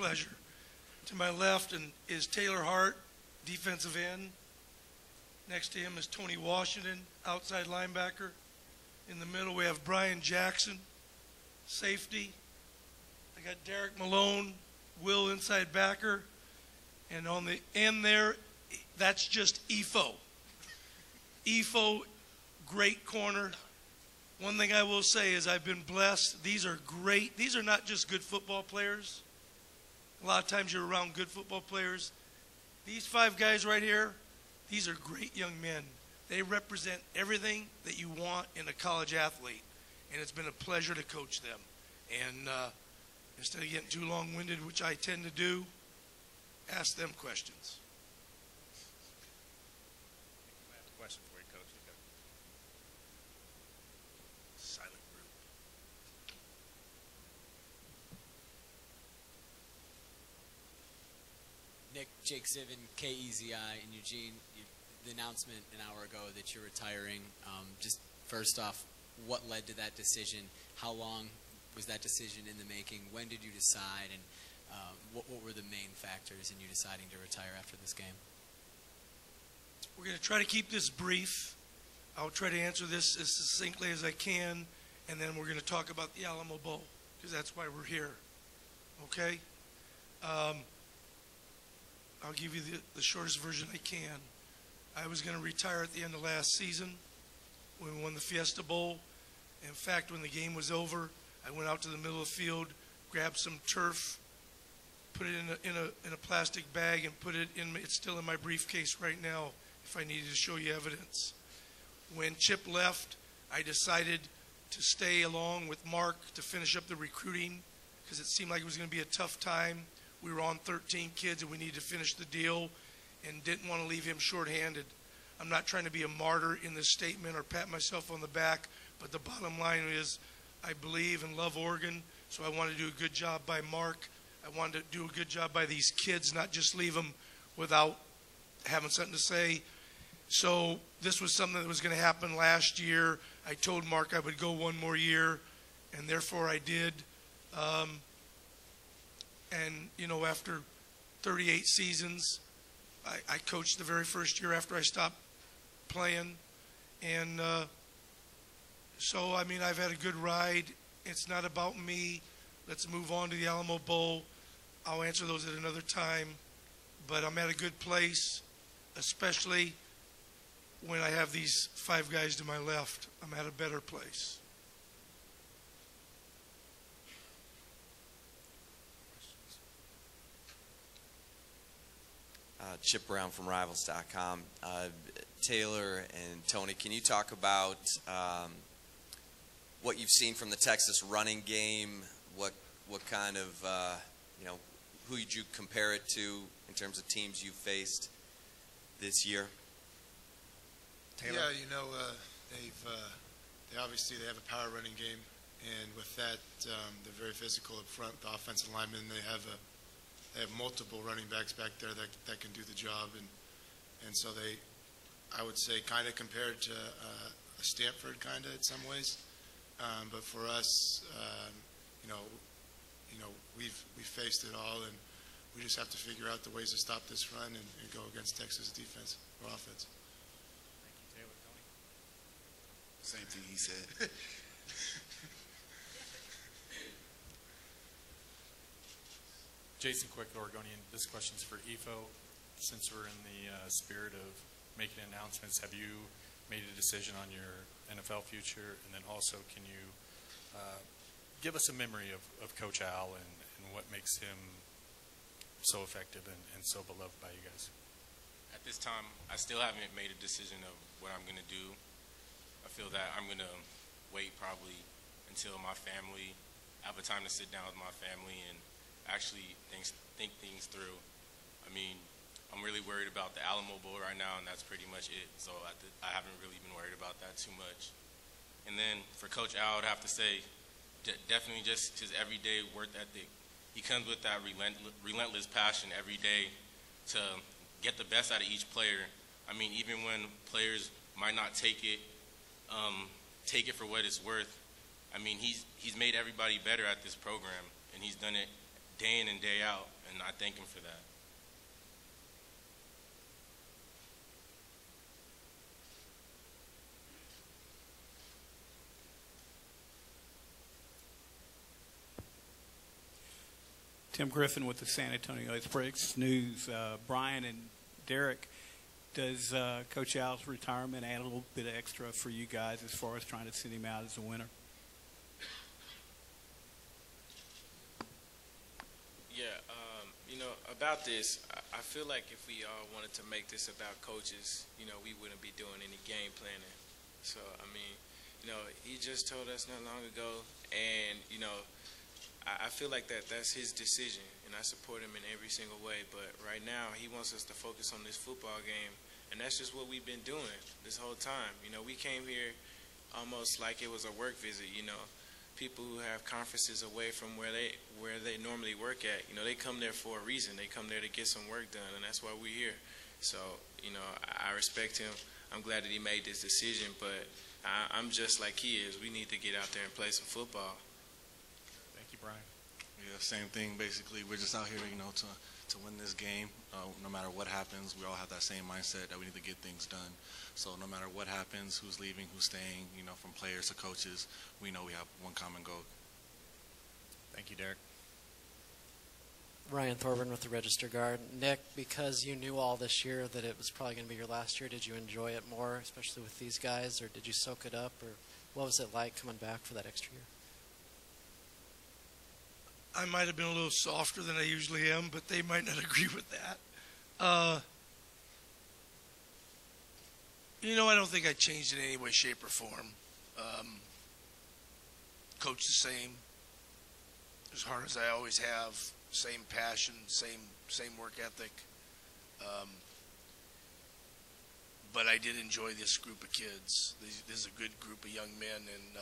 pleasure. To my left is Taylor Hart, defensive end. Next to him is Tony Washington, outside linebacker. In the middle, we have Brian Jackson, safety. I got Derrick Malone, Will, inside backer. And on the end there, that's just Ifo. Ifo, great corner. One thing I will say is I've been blessed. These are great. These are not just good football players. A lot of times you're around good football players. These 5 guys right here, these are great young men. They represent everything that you want in a college athlete. And it's been a pleasure to coach them. And instead of getting too long-winded, which I tend to do, ask them questions. I have a question for you, Coach. Silent group. Nick, Jake Zivin, KEZI in Eugene. The announcement an hour ago that you're retiring. Just first off, what led to that decision? How long was that decision in the making? When did you decide? And what were the main factors in you deciding to retire after this game? We're going to try to keep this brief. I'll try to answer this as succinctly as I can, and then we're going to talk about the Alamo Bowl, because that's why we're here. Okay? I'll give you the shortest version I can. I was going to retire at the end of last season when we won the Fiesta Bowl. In fact, when the game was over, I went out to the middle of the field, grabbed some turf, put it in a plastic bag, and put it in. It's still in my briefcase right now if I needed to show you evidence. When Chip left, I decided to stay along with Mark to finish up the recruiting because it seemed like it was going to be a tough time. We were on 13 kids and we needed to finish the deal and didn't want to leave him shorthanded. I'm not trying to be a martyr in this statement or pat myself on the back, but the bottom line is I believe and love Oregon, so I wanted to do a good job by Mark. I wanted to do a good job by these kids, not just leave them without having something to say. So this was something that was going to happen last year. I told Mark I would go one more year, and therefore I did. And, you know, after 38 seasons, I coached the very first year after I stopped playing. And so, I mean, I've had a good ride. It's not about me. Let's move on to the Alamo Bowl. I'll answer those at another time. But I'm at a good place, especially when I have these 5 guys to my left. I'm at a better place. Chip Brown from Rivals.com. Taylor and Tony, can you talk about what you've seen from the Texas running game? What kind of, who did you compare it to in terms of teams you've faced this year? Taylor? Yeah, they obviously have a power running game, and with that, they're very physical up front. The offensive linemen, they have multiple running backs back there that can do the job, and so I would say, kind of compared to a Stanford kind of in some ways, but for us, we've faced it all, and we just have to figure out the ways to stop this run and go against Texas defense or offense. Thank you, Taylor. Tony? Same thing he said. Jason Quick, Oregonian. This question's for Ifo. Since we're in the spirit of making announcements, have you made a decision on your NFL future? And then also, can you give us a memory of Coach Al and what makes him so effective and so beloved by you guys? At this time, I still haven't made a decision of what I'm going to do. I feel that I'm going to wait probably until my family, I have a time to sit down with my family and actually think things through. I mean, I'm really worried about the Alamo Bowl right now, and that's pretty much it. So I haven't really been worried about that too much. And then for Coach Al, I'd have to say definitely just his everyday work ethic. He comes with that relentless passion every day to get the best out of each player. I mean, even when players might not take it for what it's worth. I mean, he's made everybody better at this program, and he's done it day in and day out, and I thank him for that. Tim Griffin with the San Antonio Express News. Brian and Derrick, does Coach Al's retirement add a little bit of extra for you guys as far as trying to send him out as a winner? Yeah, about this, I feel like if we all wanted to make this about coaches, we wouldn't be doing any game planning. So, he just told us not long ago, and, I feel like that's his decision, and I support him in every single way. But right now, he wants us to focus on this football game, and that's just what we've been doing this whole time. We came here almost like it was a work visit. People who have conferences away from where they normally work at, they come there for a reason. They come there to get some work done, and that's why we're here. So, I respect him. I'm glad that he made this decision, but I'm just like he is. We need to get out there and play some football. Thank you, Brian. Yeah, same thing. Basically, we're just out here, to win this game. No matter what happens, we all have that same mindset that we need to get things done. So no matter what happens, who's leaving, who's staying, from players to coaches, we know we have one common goal. Thank you, Derrick. Ryan Thorburn with the Register Guard. Nick, because you knew all this year that it was probably going to be your last year, did you enjoy it more, especially with these guys, or did you soak it up, or what was it like coming back for that extra year? I might have been a little softer than I usually am, but they might not agree with that. I don't think I changed in any way, shape, or form. Coach the same, as hard as I always have, same passion, same work ethic. But I did enjoy this group of kids. This is a good group of young men, and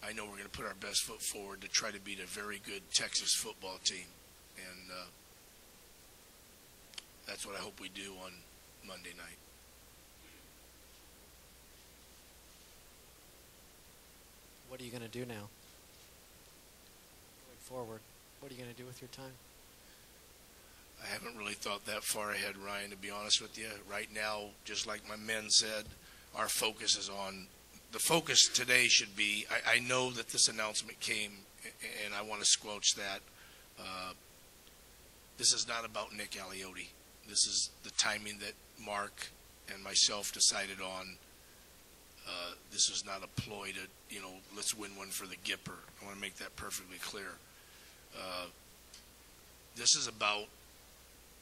I know we're going to put our best foot forward to try to beat a very good Texas football team. And that's what I hope we do on Monday night. What are you going to do now? Going forward, what are you going to do with your time? I haven't really thought that far ahead, Ryan, to be honest with you. Right now, just like my men said, our focus is on the focus today should be, I know that this announcement came, and I want to squelch that. This is not about Nick Aliotti. This is the timing that Mark and myself decided on. This is not a ploy to, let's win one for the Gipper. I want to make that perfectly clear. This is about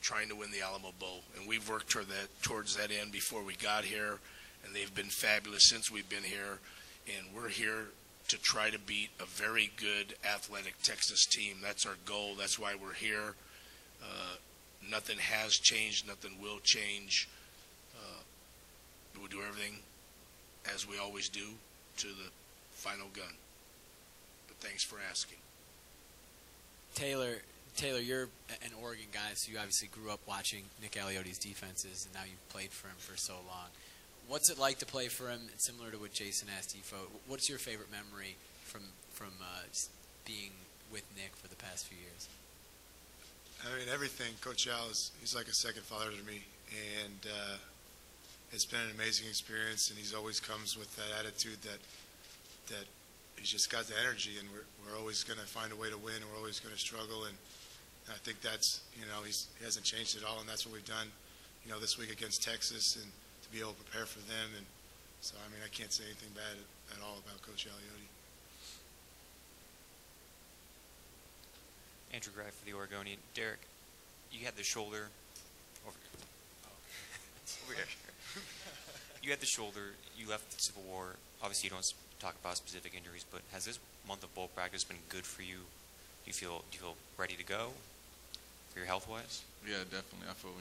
trying to win the Alamo Bowl, and we've worked towards that end before we got here, and they've been fabulous since we've been here, and we're here to try to beat a very good athletic Texas team. That's our goal. That's why we're here. Nothing has changed. Nothing will change. We'll do everything as we always do to the final gun. But thanks for asking. Taylor, you're an Oregon guy, so you obviously grew up watching Nick Aliotti's defenses, and now you've played for him for so long. What's it like to play for him? And similar to what Jason asked Ifo, what's your favorite memory from just being with Nick for the past few years? I mean, everything. Coach Al he's like a second father to me, and it's been an amazing experience. And he's always comes with that attitude that he's just got the energy, and we're always going to find a way to win. And we're always going to struggle, and I think that's he hasn't changed at all, and that's what we've done, this week against Texas, and to be able to prepare for them. And so, I mean, I can't say anything bad at all about Coach Aliotti. Andrew Greif for the Oregonian. Derrick, you had the shoulder over here. Over here. You had the shoulder. You left the Civil War. Obviously, you don't talk about specific injuries, but has this month of bowl practice been good for you? Do you feel ready to go for your health-wise? Yeah, definitely. I feel,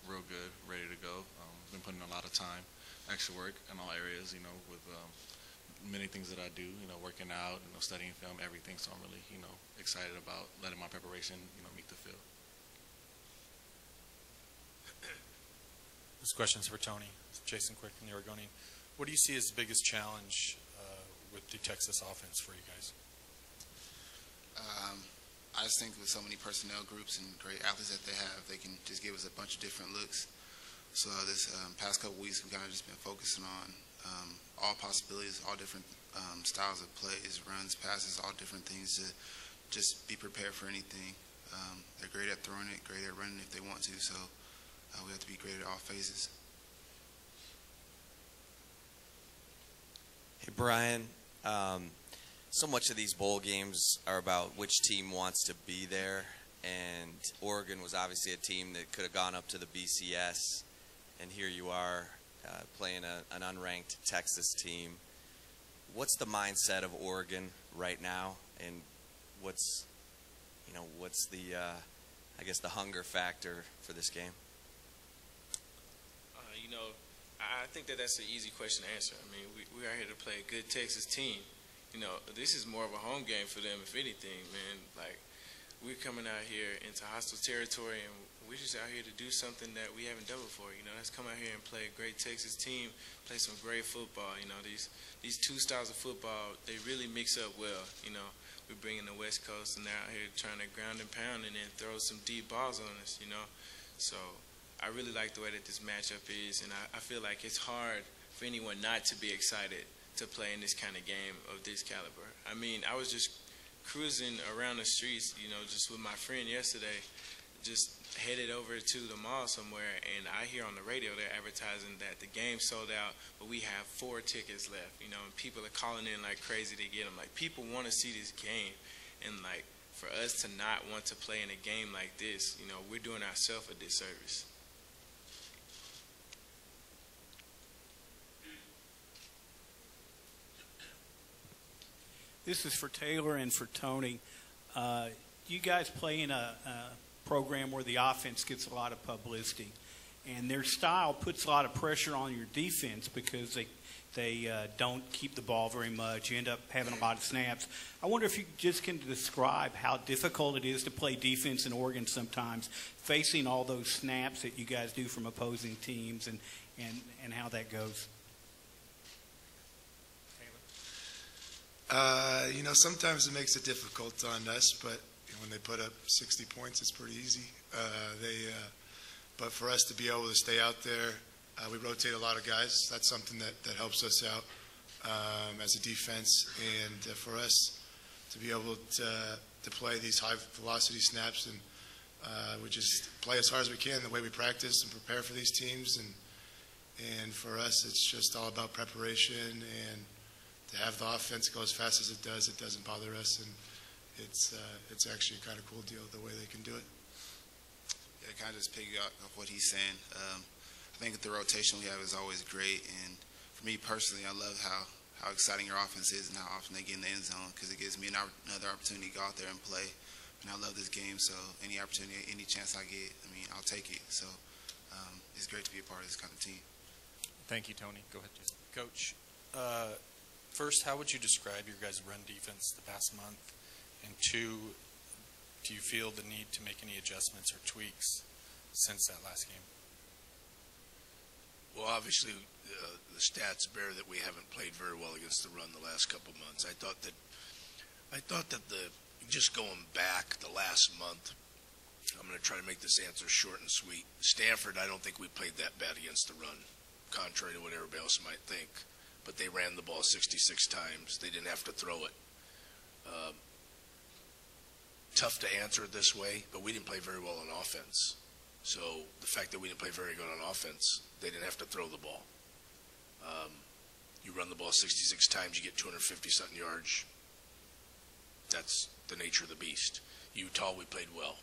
real good, ready to go. Been putting a lot of time, extra work in all areas, with many things that I do, working out, studying film, everything. So I'm really, excited about letting my preparation, meet the field. This question's for Tony. Jason Quick from the Oregonian. What do you see as the biggest challenge with the Texas offense for you guys? I just think with so many personnel groups and great athletes that they have, they can just give us a bunch of different looks. So this past couple weeks, we've kind of just been focusing on all possibilities, all different styles of plays, runs, passes, all different things to just be prepared for anything. They're great at throwing it, great at running if they want to, so we have to be great at all phases. Hey, Brian, so much of these bowl games are about which team wants to be there, and Oregon was obviously a team that could have gone up to the BCS, and here you are playing an unranked Texas team. What's the mindset of Oregon right now, and what's the I guess the hunger factor for this game? I think that's an easy question to answer. I mean, we are here to play a good Texas team. This is more of a home game for them, if anything, man. Like, we're coming out here into hostile territory, and we're just out here to do something that we haven't done before. Let's come out here and play a great Texas team, play some great football. These two styles of football, they really mix up well. We're bringing the West Coast, and they're out here trying to ground and pound and then throw some deep balls on us, So I really like the way that this matchup is, and I feel like it's hard for anyone not to be excited to play in this kind of game of this caliber. I mean, I was just cruising around the streets, just with my friend yesterday, just headed over to the mall somewhere, and I hear on the radio they're advertising that the game sold out, but we have 4 tickets left, and people are calling in like crazy to get them. Like, people want to see this game, and like, for us to not want to play in a game like this, we're doing ourselves a disservice. This is for Taylor and for Tony. You guys play in a program where the offense gets a lot of publicity, and their style puts a lot of pressure on your defense because they don't keep the ball very much. You end up having a lot of snaps. I wonder if you just can describe how difficult it is to play defense in Oregon sometimes, facing all those snaps that you guys do from opposing teams, and how that goes. Sometimes it makes it difficult on us, but when they put up 60 points, it's pretty easy. But for us to be able to stay out there, we rotate a lot of guys. That's something that helps us out as a defense. And for us to be able to play these high-velocity snaps, and we just play as hard as we can the way we practice and prepare for these teams. And for us, it's just all about preparation, and to have the offense go as fast as it doesn't bother us, and it's actually a kind of cool deal the way they can do it. Yeah, kind of just piggyback off what he's saying. I think the rotation we have is always great, and for me personally, I love how exciting your offense is and how often they get in the end zone, because it gives me another opportunity to go out there and play. And I love this game, so any opportunity, any chance I get, I'll take it. So it's great to be a part of this kind of team. Thank you, Tony. Go ahead, Jason. Coach, first, how would you describe your guys' run defense the past month? And 2, do you feel the need to make any adjustments or tweaks since that last game? Well, obviously, the stats bear that we haven't played very well against the run the last couple of months. I thought that just going back the last month, I'm going to try to make this answer short and sweet. Stanford, I don't think we played that bad against the run, contrary to what everybody else might think. But they ran the ball 66 times. They didn't have to throw it. Tough to answer it this way, but we didn't play very well on offense. So the fact that we didn't play very good on offense, they didn't have to throw the ball. You run the ball 66 times, you get 250-something yards. That's the nature of the beast. Utah, we played well.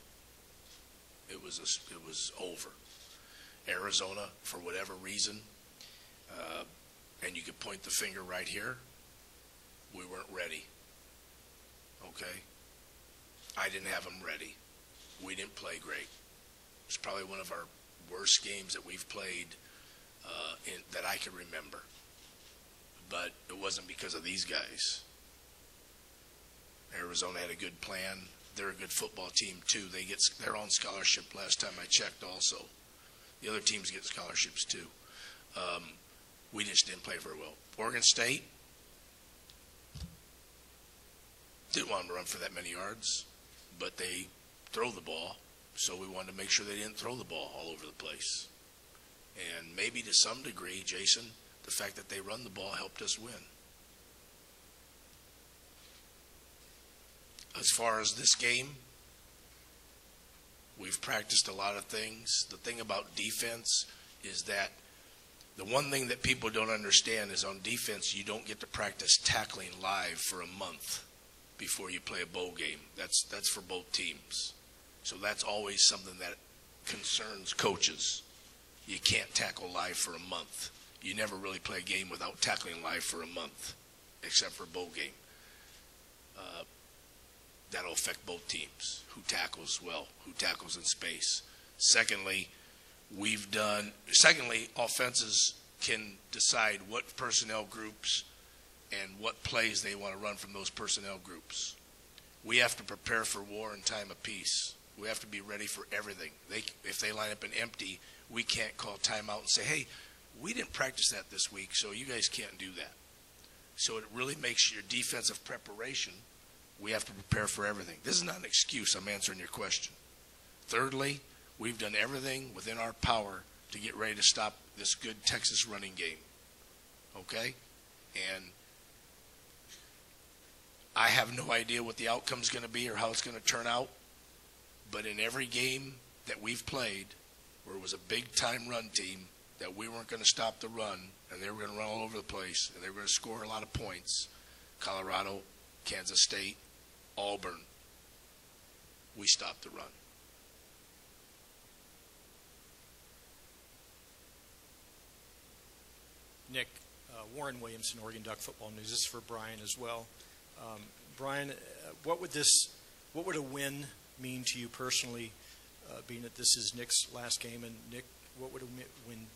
It was over. Arizona, for whatever reason, and you could point the finger right here, we weren't ready. Okay? I didn't have them ready. We didn't play great. It's probably one of our worst games that we've played that I can remember. But it wasn't because of these guys. Arizona had a good plan. They're a good football team, too. They're on scholarship last time I checked also. The other teams get scholarships, too. We just didn't play very well. Oregon State didn't want them to run for that many yards. but they throw the ball, so we wanted to make sure they didn't throw the ball all over the place. And maybe to some degree, Jason, the fact that they run the ball helped us win. As far as this game, we've practiced a lot of things. The thing about defense is that the one thing that people don't understand is on defense, you don't get to practice tackling live for a month before you play a bowl game. That's for both teams. So that's always something that concerns coaches. You can't tackle live for a month. You never really play a game without tackling live for a month, except for a bowl game. That'll affect both teams. Who tackles well, who tackles in space. Secondly, offenses can decide what personnel groups and what plays they want to run from those personnel groups. We have to prepare for war in time of peace. We have to be ready for everything. If they line up an empty, we can't call timeout and say, hey, we didn't practice that this week, so you guys can't do that. So it really makes your defensive preparation, we have to prepare for everything. This is not an excuse. I'm answering your question. Thirdly, we've done everything within our power to get ready to stop this good Texas running game. Okay? And I have no idea what the outcome's going to be or how it's going to turn out. But in every game that we've played where it was a big-time run team, that we weren't going to stop the run, and they were going to run all over the place, and they were going to score a lot of points, Colorado, Kansas State, Auburn, we stopped the run. Nick, Warren Williamson, Oregon Duck Football News. This is for Brian as well. Brian, what would a win mean to you personally, being that this is Nick's last game? And Nick, what would a win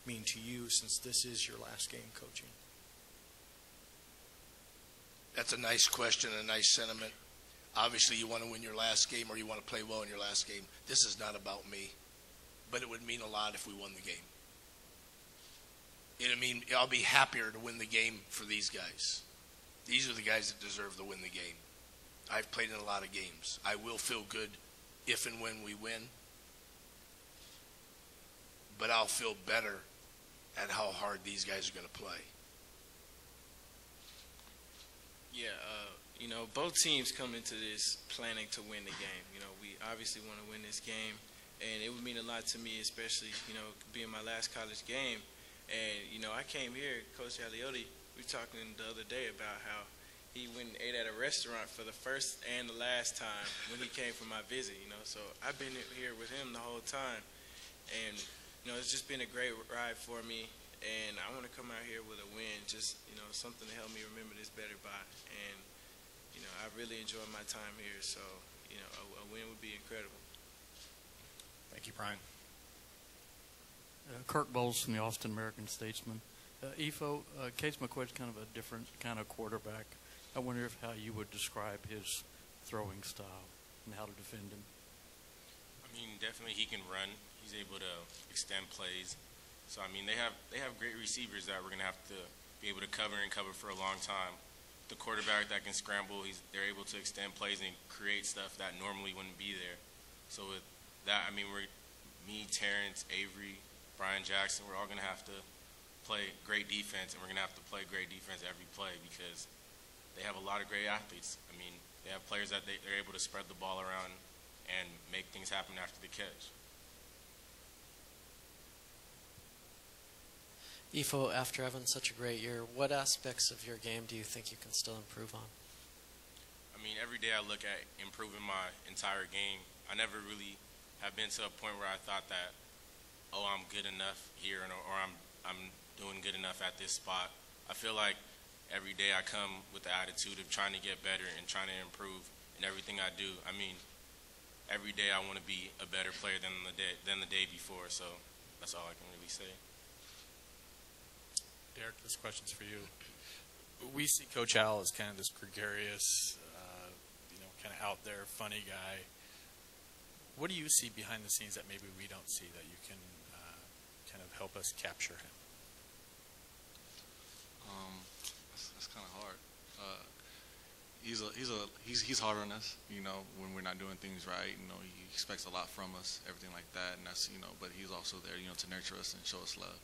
mean to you since this is your last game coaching? That's a nice question, a nice sentiment. Obviously, you want to win your last game or you want to play well in your last game. This is not about me, but it would mean a lot if we won the game. I'll be happier to win the game for these guys. These are the guys that deserve to win the game. I've played in a lot of games. I will feel good if and when we win, but I'll feel better at how hard these guys are going to play. Yeah, both teams come into this planning to win the game. We obviously want to win this game, and it would mean a lot to me, especially, being my last college game. And, I came here, Coach Aliotti, we were talking the other day about how he went and ate at a restaurant for the first and the last time when he came for my visit, So I've been here with him the whole time. And, it's just been a great ride for me. And I want to come out here with a win, just, something to help me remember this better by. And, I really enjoyed my time here. So, a win would be incredible. Thank you, Brian. Kirk Bowles from the Austin American-Statesman. Ifo, Case McQuaid's kind of a different kind of quarterback. I wonder how you would describe his throwing style and how to defend him. Definitely he can run. He's able to extend plays. So, they have great receivers that we're going to have to be able to cover for a long time. The quarterback that can scramble, they're able to extend plays and create stuff that normally wouldn't be there. So with that, me, Terrence, Avery, Brian Jackson, we're all going to have to play great defense, and we're going to have to play great defense every play because they have a lot of great athletes. They have players that they're able to spread the ball around and make things happen after the catch. Ifo, after having such a great year, what aspects of your game do you think you can still improve on? Every day I look at improving my entire game. I never really have been to a point where I thought that, I'm good enough here or I'm doing good enough at this spot. I feel like every day I come with the attitude of trying to get better and trying to improve in everything I do. Every day I want to be a better player than the day before, so that's all I can really say. Derrick, this question's for you. We see Coach Al as kind of this gregarious, kind of out there, funny guy. What do you see behind the scenes that maybe we don't see that you can kind of help us capture him? That's kind of hard. he's hard on us, when we're not doing things right. He expects a lot from us, everything like that, and that's but he's also there, to nurture us and show us love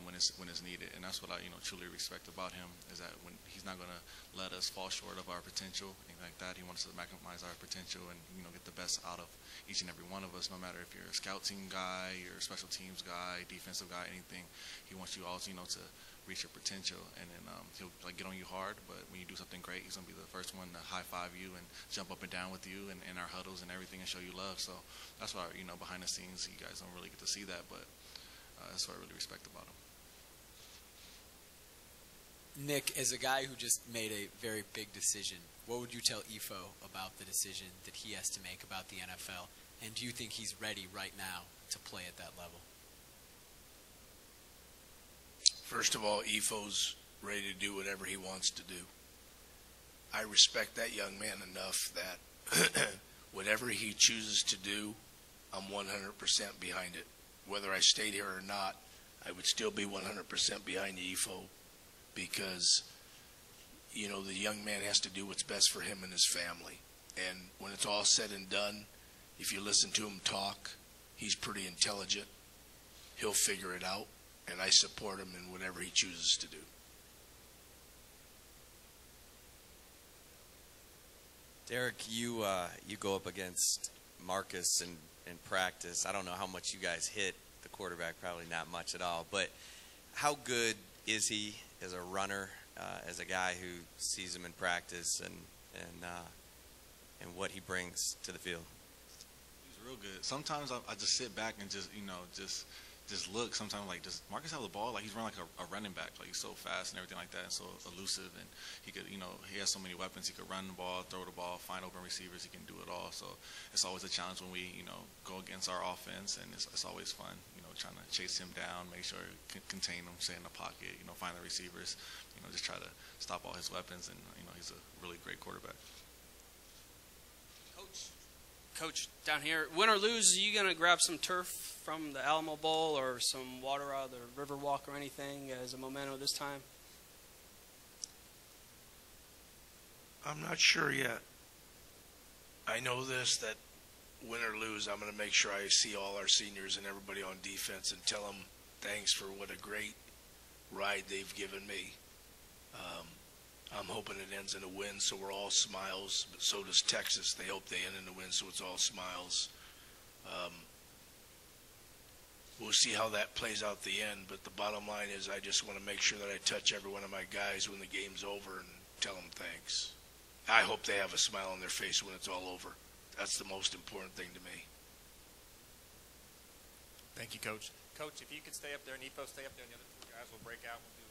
when it's needed, and that's what I truly respect about him, is that when he's not going to let us fall short of our potential, anything like that. He wants us to maximize our potential and get the best out of each and every one of us, no matter if you're a scout team guy, you're a special teams guy, defensive guy, anything. He wants you all to reach your potential, and then he'll get on you hard, but when you do something great, he's going to be the first one to high-five you and jump up and down with you in our huddles and everything and show you love. So that's why, behind the scenes, you guys don't really get to see that, but that's what I really respect about him. Nick, as a guy who just made a very big decision, what would you tell Ifo about the decision that he has to make about the NFL? And do you think he's ready right now to play at that level? First of all, Ifo's ready to do whatever he wants to do. I respect that young man enough that whatever he chooses to do, I'm 100% behind it. Whether I stayed here or not, I would still be 100% behind Ifo, because the young man has to do what's best for him and his family. And when it's all said and done, if you listen to him talk, he's pretty intelligent. He'll figure it out, and I support him in whatever he chooses to do. Derrick, you go up against Marcus in practice. I don't know how much you guys hit the quarterback, probably not much at all, but how good is he as a runner, as a guy who sees him in practice, and what he brings to the field? He's real good. Sometimes I just sit back and just look. Sometimes does Marcus have the ball? He's running like a running back. He's so fast and everything like that, and so elusive, and he could, he has so many weapons. He could run the ball, throw the ball, find open receivers. He can do it all. So it's always a challenge when we, go against our offense, and it's always fun, trying to chase him down, make sure you contain him, stay in the pocket, find the receivers, just try to stop all his weapons, and he's a really great quarterback. Coach, down here, win or lose, are you going to grab some turf from the Alamo Bowl or some water out of the River Walk or anything as a memento this time? I'm not sure yet. I know this, that win or lose, I'm going to make sure I see all our seniors and everybody on defense and tell them thanks for what a great ride they've given me. I'm hoping it ends in a win, so we're all smiles, but so does Texas. They hope they end in a win, so it's all smiles. We'll see how that plays out at the end, but the bottom line is I just want to make sure that I touch every one of my guys when the game's over and tell them thanks. I hope they have a smile on their face when it's all over. That's the most important thing to me. Thank you, Coach. Coach, if you could stay up there and Ifo stay up there and the other two guys will break out, we'll do